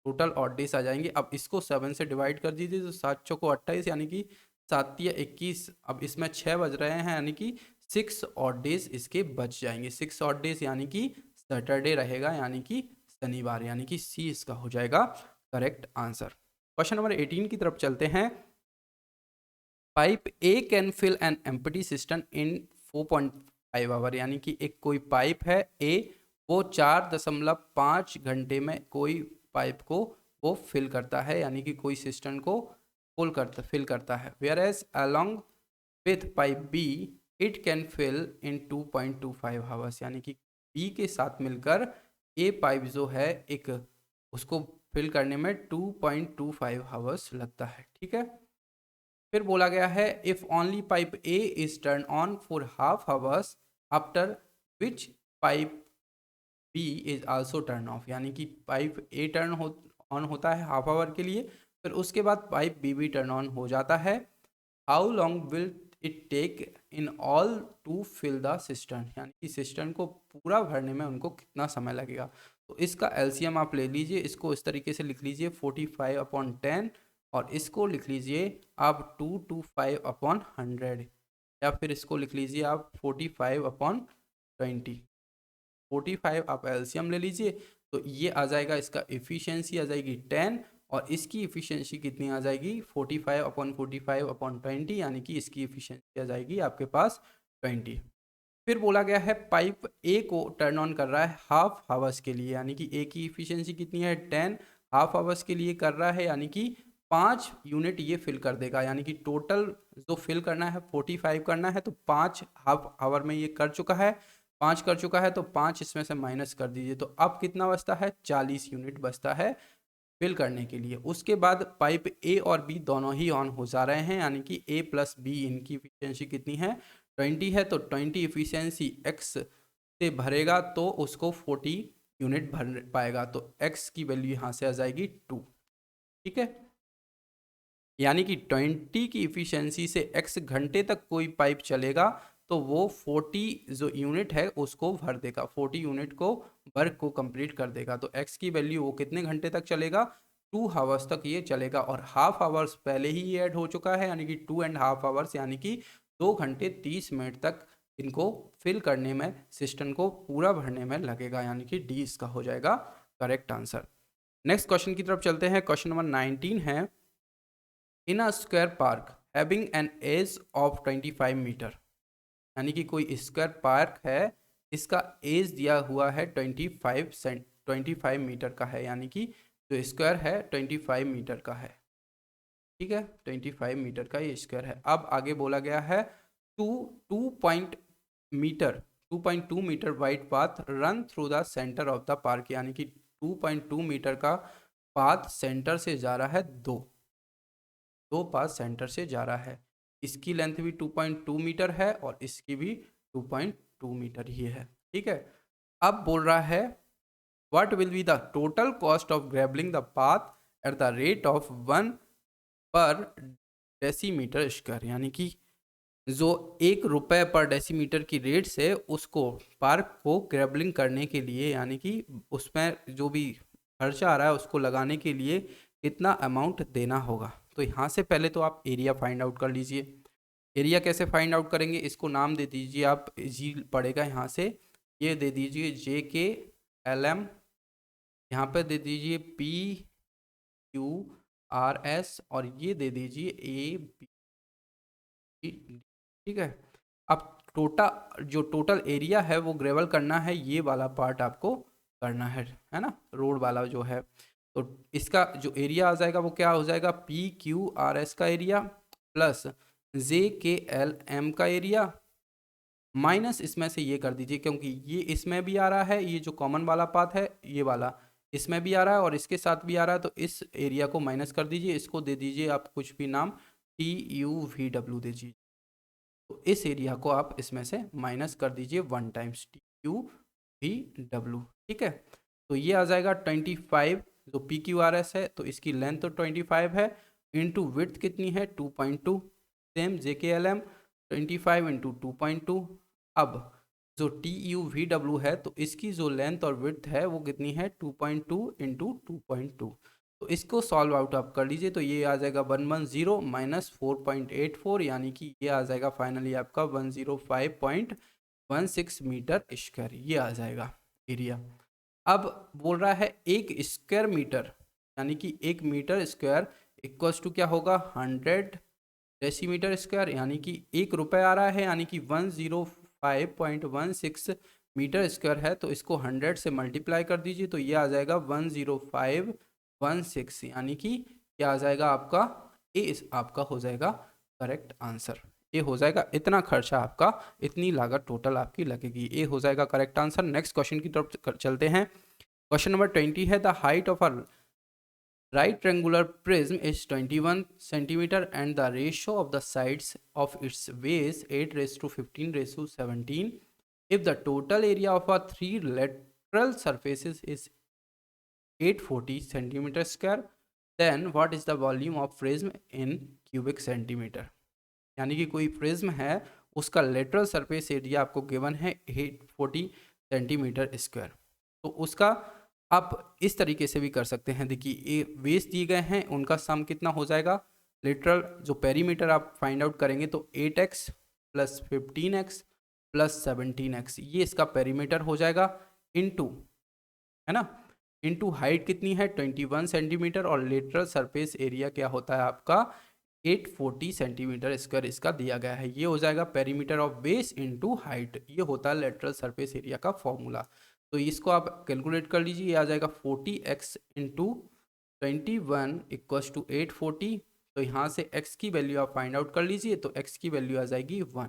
S1: टोटल ऑड डेज आ जाएंगे। अब इसको 7 से डिवाइड कर दीजिए तो 7 चौको 28 यानी कि 7 या 21, अब इसमें 6 बज रहे हैं यानी कि 6 ऑड डेज इसके बच जाएंगे, 6 ऑड डेज यानी कि सैटरडे रहेगा, यानी कि शनिवार, यानी कि सी इसका हो जाएगा करेक्ट आंसर। क्वेश्चन नंबर 18 की तरफ चलते हैं। Pipe A can fill an empty system in 4.5 hour, यानी कि एक कोई पाइप है ए, वो 4.5 घंटे में कोई पाइप को वो फिल करता है, यानी कि कोई सिस्टम को फिल करता है। Whereas along with pipe B it can fill in 2.25 hours, यानी कि बी के साथ मिलकर ए पाइप जो है एक उसको फिल करने में 2.25 आवर्स लगता है, ठीक है। फिर बोला गया है if only pipe A is turn on for half hours after which pipe B is also turn off, यानी कि पाइप ए ऑन होता है हाफ आवर के लिए, फिर उसके बाद पाइप बी भी टर्न ऑन हो जाता है। How long will it take in all to fill the system, यानी कि सिस्टम को पूरा भरने में उनको कितना समय लगेगा। तो इसका एलसीएम आप ले लीजिए, इसको इस तरीके से लिख लीजिए 45/10, और इसको लिख लीजिए आप 225/100, या फिर इसको लिख लीजिए आप 45/20, 45 आप एलसीएम ले लीजिए, तो ये आ जाएगा, इसका इफ़िशियंसी आ जाएगी 10, और इसकी इफ़िशियंसी कितनी आ जाएगी 45/45/20, यानी कि इसकी इफ़िशियंसी आ जाएगी आपके पास 20। फिर बोला गया है पाइप ए को टर्न ऑन कर रहा है हाफ आवर्स के लिए, यानी कि ए की इफ़िशियंसी कितनी है 10, हाफ आवर्स के लिए कर रहा है, यानी कि 5 यूनिट ये फिल कर देगा, यानी कि टोटल जो फिल करना है 45 करना है, तो 5 हाफ आवर में ये कर चुका है, 5 कर चुका है, तो 5 इसमें से माइनस कर दीजिए, तो अब कितना बचता है 40 यूनिट बचता है फिल करने के लिए। उसके बाद पाइप ए और बी दोनों ही ऑन हो जा रहे हैं, यानी कि ए प्लस बी इनकी इफिशियंसी कितनी है 20 है, तो 20 इफिशियंसी एक्स से भरेगा तो उसको 40 यूनिट भर पाएगा, तो एक्स की वैल्यू यहाँ से आ जाएगी 2, ठीक है। यानी कि 20 की इफिशियंसी से x घंटे तक कोई पाइप चलेगा तो वो 40 जो यूनिट है उसको भर देगा, 40 यूनिट को वर्क को कंप्लीट कर देगा, तो x की वैल्यू वो कितने घंटे तक चलेगा 2 आवर्स तक ये चलेगा, और हाफ आवर्स पहले ही ये ऐड हो चुका है, यानी कि 2.5 आवर्स, यानी कि 2 घंटे 30 मिनट तक इनको फिल करने में, सिस्टम को पूरा भरने में लगेगा, यानी कि डी इसका हो जाएगा करेक्ट आंसर। नेक्स्ट क्वेश्चन की तरफ चलते हैं। क्वेश्चन नंबर 19 है in a square park having an edge of 25 metre, यानी कि कोई स्क्वायर पार्क है, इसका एज दिया हुआ है 25 मीटर का है, यानी कि जो स्क्वायर है 25 मीटर का है, ठीक है, 25 मीटर का ये स्क्वायर है। अब आगे बोला गया है 2.2 metre wide path run through the centre of the park, यानी कि 2.2 मीटर का पाथ सेंटर से जा रहा है, दो पाथ सेंटर से जा रहा है। इसकी लेंथ भी 2.2 मीटर है और इसकी भी 2.2 मीटर ही है। ठीक है, अब बोल रहा है what will be the total cost of gravelling the path at the rate of 1 per decimetre square, यानी कि जो 1 रुपये पर डेसीमीटर की रेट से उसको पार्क को ग्रेबलिंग करने के लिए, यानी कि उसमें जो भी खर्चा आ रहा है उसको लगाने के लिए कितना अमाउंट देना होगा। तो यहाँ से पहले तो आप एरिया फाइंड आउट कर लीजिए। एरिया कैसे फाइंड आउट करेंगे, इसको नाम दे दीजिए आप, जी पड़ेगा यहाँ से, ये दे दीजिए JK LM, यहाँ पे दे दीजिए PQRS और ये दे दीजिए ABD। ठीक है, अब टोटल एरिया है वो ग्रेवल करना है, ये वाला पार्ट आपको करना है ना, रोड वाला जो है। तो इसका जो एरिया आ जाएगा वो क्या हो जाएगा, PQRS का एरिया प्लस JKLM का एरिया माइनस इसमें से ये कर दीजिए, क्योंकि ये इसमें भी आ रहा है, ये जो कॉमन वाला पाथ है ये वाला इसमें भी आ रहा है और इसके साथ भी आ रहा है, तो इस एरिया को माइनस कर दीजिए, इसको दे दीजिए आप कुछ भी नाम TUVW दे दीजिए। तो इस एरिया को आप इसमें से माइनस कर दीजिए 1 टाइम्स TUVW। ठीक है, तो ये आ जाएगा 25 जो PQRS है, तो इसकी लेंथ तो 25 है, इंटू विड्थ कितनी है 2.2, सेम JKLM 25 इंटू 2.2। अब जो TUVW है तो इसकी जो लेंथ और विड्थ है वो कितनी है 2.2 इंटू 2.2। तो इसको सॉल्व आउट आप कर लीजिए, तो ये आ जाएगा 110 माइनस 4.84, यानी कि ये आ जाएगा फाइनली आपका 105.16 मीटर स्क्वायर, ये आ जाएगा एरिया। अब बोल रहा है 1 स्क्वायर मीटर, यानी कि 1 मीटर स्क्वायर इक्वल्स टू क्या होगा 100 डेसीमीटर स्क्वायर, यानी कि 1 रुपये आ रहा है, यानी कि 105.16 मीटर स्क्वायर है, तो इसको 100 से मल्टीप्लाई कर दीजिए, तो ये आ जाएगा 10516, यानी कि क्या आ जाएगा आपका ए, आपका हो जाएगा करेक्ट आंसर। ये हो जाएगा, इतना खर्चा आपका, इतनी लागत टोटल आपकी लगेगी, ये हो जाएगा करेक्ट आंसर। नेक्स्ट क्वेश्चन की तरफ चलते हैं। क्वेश्चन नंबर 20 है the height of a right triangular prism is 21 centimeter and the ratio of the sides of its base 8:15:17. If the total area of a 3 lateral surfaces is 840 centimeter square, then what is the volume of prism in cubic centimeter? यानी कि कोई प्रिज्म है उसका लेटरल सरफेस एरिया आपको गिवन है 840 सेंटीमीटर स्क्वायर, तो उसका आप इस तरीके से भी कर सकते हैं। देखिए ये बेस दिए गए हैं, उनका सम कितना हो जाएगा, लिटरल जो पेरीमीटर आप फाइंड आउट करेंगे तो 8x plus 15x plus 17x, ये इसका पेरीमीटर हो जाएगा, इनटू, है ना, इनटू हाइट कितनी है 21 सेंटीमीटर और लेटरल सरफेस एरिया क्या होता है आपका 840 सेंटीमीटर स्क्वायर इसका दिया गया है। ये हो जाएगा perimeter of base into height, ये होता है लेटरल सरफेस एरिया का फॉर्मूला। तो इसको आप कैलकुलेट कर लीजिए, ये आ जाएगा 40x इंटू 21 इक्वल्स टू 840। तो यहाँ से x की वैल्यू आप फाइंड आउट कर लीजिए, तो x की वैल्यू आ जाएगी 1,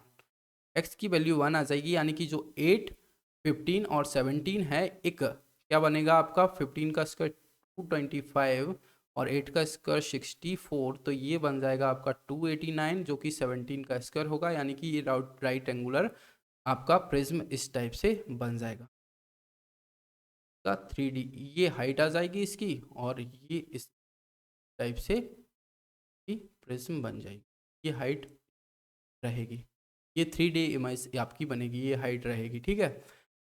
S1: x की वैल्यू 1 आ जाएगी, यानी कि जो 8, 15 और 17 है, एक क्या बनेगा आपका 15 का स्क्वायर 225 और 8 का स्क्वायर 64, तो ये बन जाएगा आपका 289 जो कि 17 का स्क्वायर होगा, यानी कि ये राइट एंगुलर आपका प्रिज्म इस टाइप से बन जाएगा का 3D। ये हाइट आ जाएगी इसकी और ये इस टाइप से प्रिज्म बन जाएगी, ये हाइट रहेगी, ये 3D इमेज आपकी बनेगी, ये हाइट रहेगी। ठीक है,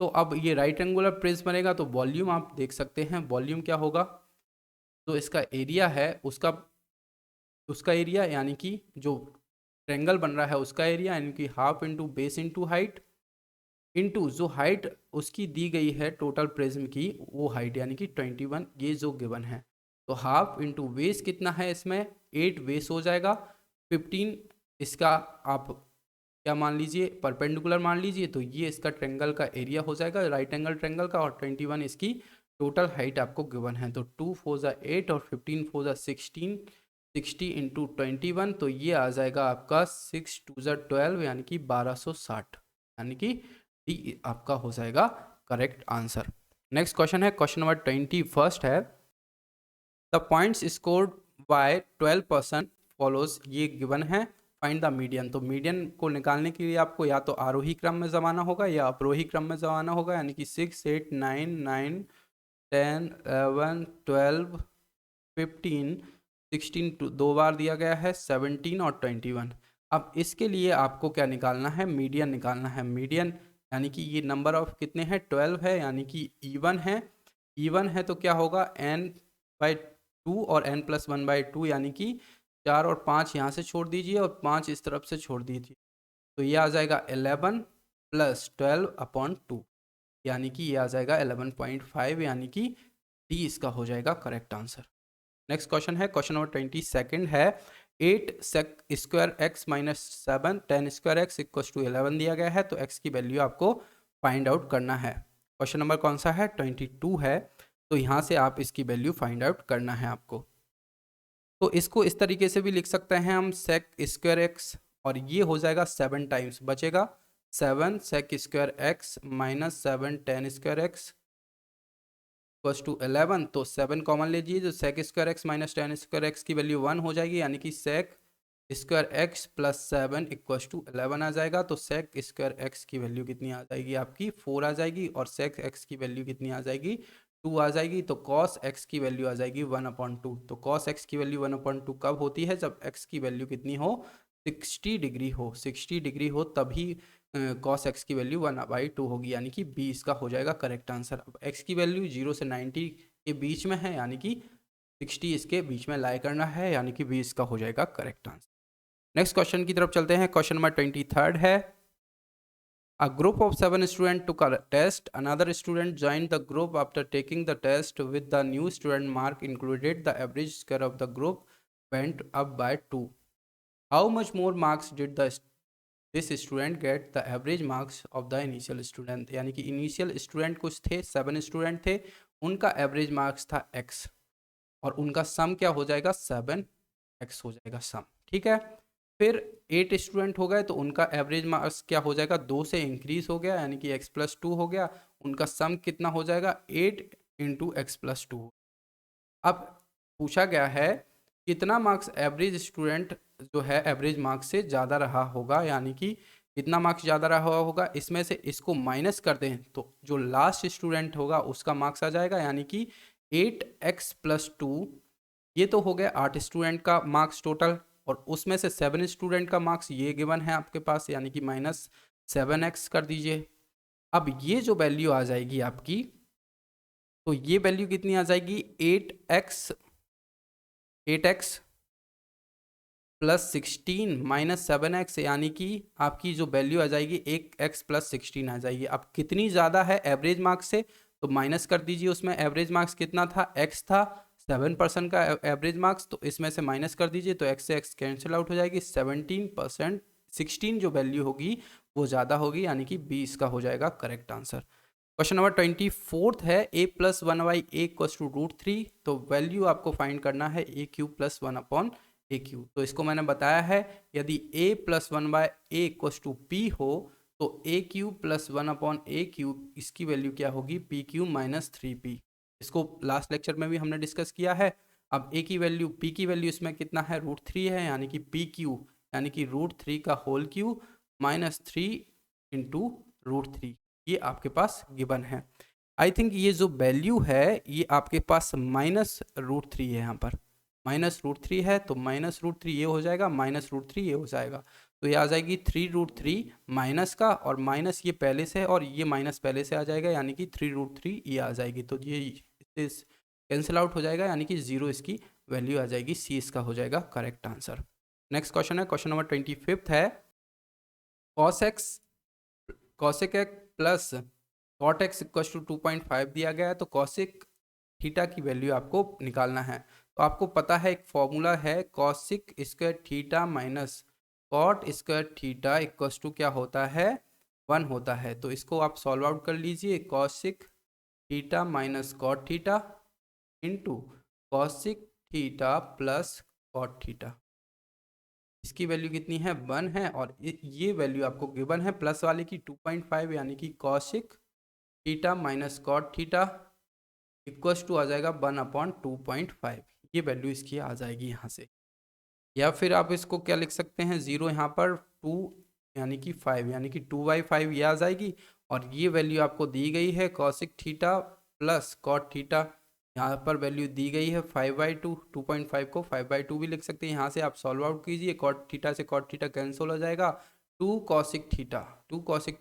S1: तो अब ये राइट एंगुलर प्रिज्म बनेगा, तो वॉल्यूम आप देख सकते हैं, वॉल्यूम क्या होगा, तो इसका एरिया है उसका एरिया, यानी कि जो ट्रेंगल बन रहा है उसका एरिया, यानी कि half into base into height into जो हाइट उसकी दी गई है टोटल प्रिज्म की वो हाइट, यानी कि 21, ये जो गिवन है, तो हाफ इंटू बेस कितना है इसमें 8 बेस हो जाएगा, 15 इसका आप क्या मान लीजिए परपेंडिकुलर मान लीजिए, तो ये इसका ट्रेंगल का एरिया हो जाएगा राइट एंगल ट्रेंगल का, और 21 इसकी टोटल हाइट आपको गिवन है, तो 2 4 जा 8 और 15 4 जा 16, 60 इंटू 21, तो ये आ जाएगा आपका 6 2 जा 12, यानी कि 1260, यानी कि डी आपका हो जाएगा करेक्ट आंसर। नेक्स्ट क्वेश्चन है, क्वेश्चन नंबर 21 है the points scored by 12 person follows, ये गिवन है फाइंड द मीडियन। तो मीडियन को निकालने के लिए आपको या तो आरोही क्रम में जमाना होगा या अवरोही क्रम में जमाना होगा, यानी कि 6, 8, 9, 9, 10, 11, 12, 15, 16 दो बार दिया गया है, 17 और 21। अब इसके लिए आपको क्या निकालना है, मीडियन निकालना है। मीडियन यानी कि ये नंबर ऑफ कितने हैं, 12 है, यानी कि इवन है। इवन है तो क्या होगा, n/2 और n+1/2, यानी कि 4 और 5 यहाँ से छोड़ दीजिए और 5 इस तरफ से छोड़ दीजिए, तो ये आ जाएगा 11 + 12/2, यानी कि ये आ जाएगा 11.5, यानी कि डी इसका हो जाएगा करेक्ट आंसर। नेक्स्ट क्वेश्चन है, क्वेश्चन नंबर 22 है, 8 sec square x minus 7 10 square x equals to 11 दिया गया है, तो x की वैल्यू आपको फाइंड आउट करना है। क्वेश्चन नंबर कौन सा है, 22 है, तो यहाँ से आप इसकी वैल्यू फाइंड आउट करना है आपको। तो इसको इस तरीके से भी लिख सकते हैं हम, sec स्क्वायर x, और ये हो जाएगा 7 टाइम्स, बचेगा 7 sec square x minus 7 10 square x equals to 11, तो 7 कॉमन लीजिए, जो sec square x minus 10 square x की वैल्यू 1 हो जाएगी, यानी कि sec square x plus 7 equals to 11 आ जाएगा। तो सेक स्क्वायर एक्स की वैल्यू कितनी आ जाएगी आपकी, 4 आ जाएगी, और सेक एक्स की वैल्यू कितनी आ जाएगी, 2 आ जाएगी। तो कॉस एक्स की वैल्यू आ जाएगी 1/2। तो कॉस एक्स की वैल्यू 1/2 कब होती है, जब एक्स की वैल्यू कितनी हो, 60 डिग्री हो। 60 डिग्री हो तभी कॉस एक्स की वैल्यू 1/2 होगी, यानी कि बी इसका हो जाएगा करेक्ट आंसर। अब एक्स की वैल्यू 0 से 90 के बीच में है, यानी कि 60 इसके बीच में लाई करना है, यानी कि बी इसका हो जाएगा करेक्ट आंसर। नेक्स्ट क्वेश्चन की तरफ चलते हैं, क्वेश्चन नंबर 23 है, A group of 7 students took a test. Another student joined the group after taking the test. With the new student mark included, the average score of the group went up by 2. How much more marks did this student get the average marks of the initial student? यानी कि इनिशियल स्टूडेंट कुछ थे, 7 स्टूडेंट थे, उनका एवरेज मार्क्स था x, और उनका सम क्या हो जाएगा, 7x हो जाएगा सम, ठीक है। फिर 8 स्टूडेंट हो गए, तो उनका एवरेज मार्क्स क्या हो जाएगा, 2 से इंक्रीज हो गया, यानी कि x+2 हो गया, उनका सम कितना हो जाएगा, 8 × x+2। अब पूछा गया है कितना मार्क्स एवरेज स्टूडेंट जो है एवरेज मार्क्स से ज़्यादा रहा होगा, यानी कि कितना मार्क्स ज़्यादा रहा होगा, इसमें से इसको माइनस कर दें तो जो लास्ट स्टूडेंट होगा उसका मार्क्स आ जाएगा, यानी कि 8x+2, ये तो हो गया 8 स्टूडेंट का मार्क्स टोटल, और उसमें से 7 स्टूडेंट का मार्क्स ये गिवन है आपके पास, यानी कि -7x कर दीजिए। अब ये जो वैल्यू आ जाएगी आपकी, तो ये वैल्यू कितनी आ जाएगी, 8x प्लस 16 माइनस 7x, यानी कि आपकी जो वैल्यू आ जाएगी 1x + 16 आ जाएगी। अब कितनी ज़्यादा है एवरेज मार्क्स से, तो माइनस कर दीजिए, उसमें एवरेज मार्क्स कितना था, x था, 7% का एवरेज मार्क्स, तो इसमें से माइनस कर दीजिए, तो x से x कैंसिल आउट हो जाएगी, 17%, 16 जो वैल्यू होगी वो ज़्यादा होगी, यानी कि बी इसका हो जाएगा करेक्ट आंसर। क्वेश्चन नंबर 24 है, a + 1/a = √3, तो वैल्यू आपको फाइंड करना है a³ + 1/a³। तो इसको मैंने बताया है, यदि a + 1/a = p हो, तो a³ + 1/a³ इसकी वैल्यू क्या होगी, p³ - 3p। इसको लास्ट लेक्चर में भी हमने डिस्कस किया है। अब a की वैल्यू, p की वैल्यू इसमें कितना है, √3 है, यानी कि pq यानी कि √3 का होल क्यू -3 × √3, ये आपके पास गिवन है। आई थिंक ये जो वैल्यू है ये आपके पास -√3 है, यहाँ पर -√3 है, तो -√3 ये हो जाएगा, -√3 ये हो जाएगा, तो ये आ जाएगी 3√3 माइनस का, और माइनस ये पहले से और ये माइनस पहले से आ जाएगा, यानी कि 3√3 ये आ जाएगी, तो ये कैंसिल आउट हो जाएगा, यानी कि 0 इसकी वैल्यू आ जाएगी, सी इसका हो जाएगा करेक्ट आंसर। नेक्स्ट क्वेश्चन है, क्वेश्चन नंबर 25 है, cosec x plus cot x = 2.5 दिया गया है, तो cosec थीटा की वैल्यू आपको निकालना है। तो आपको पता है एक फॉर्मूला है, cosec square theta minus cot square theta equals to क्या होता है, 1 होता है। तो इसको आप सॉल्व आउट कर लीजिए, cosec theta minus cot theta into cosec theta plus cot theta, इसकी वैल्यू कितनी है, 1 है, और ये वैल्यू आपको गिवन है प्लस वाले की 2.5, यानी कि cosec theta minus cot theta equals to आ जाएगा 1/2.5, ये वैल्यू इसकी आ जाएगी यहाँ से। या फिर आप इसको क्या लिख सकते हैं, 0 यहाँ पर 2 यानी कि 5 यानी कि 2/5 ये आ जाएगी। और ये वैल्यू आपको दी गई है cosec theta plus cot theta, यहाँ पर वैल्यू दी गई है 5/2, 2.5 को 5/2 भी लिख सकते हैं। यहाँ से आप सॉल्व आउट कीजिए, कॉट थीटा से कॉट थीटा कैंसिल हो जाएगा, 2 cosic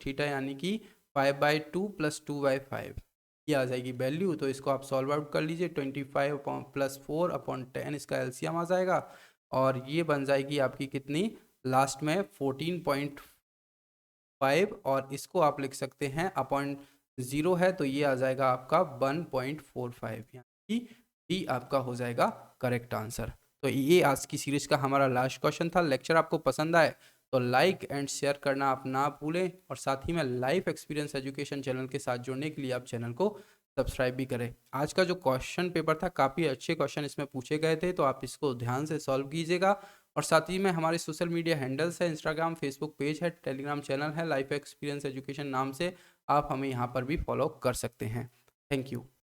S1: थीटा यानी कि 5/2 प्लस 2/5 ये आ जाएगी वैल्यू। तो इसको आप सॉल्व आउट कर लीजिए, 25 प्लस 4/10 इसका एलसीएम आ जाएगा। और ये बन जाएगी आपकी कितनी लास्ट में 14.5, और इसको आप लिख सकते हैं अपॉइंट 0 है तो ये आ जाएगा आपका 1.45, यानी कि डी आपका हो जाएगा करेक्ट आंसर। तो ये आज की सीरीज का हमारा लास्ट क्वेश्चन था। लेक्चर आपको पसंद आए तो लाइक एंड शेयर करना आप ना भूलें, और साथ ही में लाइफ एक्सपीरियंस एजुकेशन चैनल के साथ जुड़ने के लिए आप चैनल को सब्सक्राइब भी करें। आज का जो क्वेश्चन पेपर था काफ़ी अच्छे क्वेश्चन इसमें पूछे गए थे, तो आप इसको ध्यान से सॉल्व कीजिएगा। और साथ ही में हमारे सोशल मीडिया हैंडल्स है, इंस्टाग्राम, फेसबुक पेज है, टेलीग्राम चैनल है, लाइफ एक्सपीरियंस एजुकेशन नाम से आप हमें यहाँ पर भी फॉलो कर सकते हैं। Thank you.